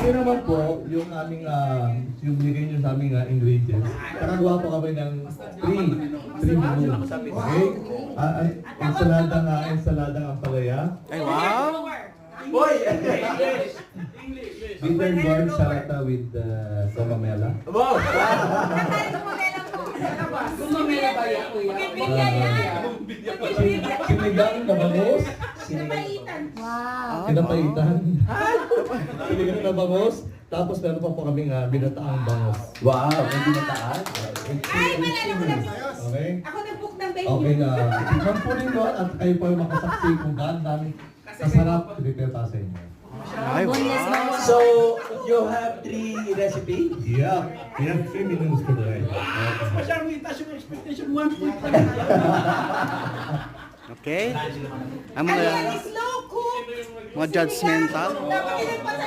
Kami naman po, yung aming, yung binigay nyo sa aming ingredients, nakagawa po kami ng 3 menu. Okay? Ensaladang ampalaya. Ay, wow! Boy! Bitter gourd salata with gomamela. Wow! Gumamela ba yan, kuya? Sinigang na bangus. Wow. Pinapaitan. Sinigang na bangus. Tapos meron pa po kaming binataang bangus. Wow! May binataan. Ay, malala ko na. Okay? Ako nag-book ng venue. Okay na. Tignan po ninyo at kayo po yung makasaksi kung gaano namin kasarap prepare pa sa inyo. Ay, wow! So, you have 3 recipe? Yeah. We have 3 menus today. Masyadong itaas yung expectation 1.5. Okay. Ang Ano mga, yan? Slow cook. mga judgmental. Dapat ilan pa sa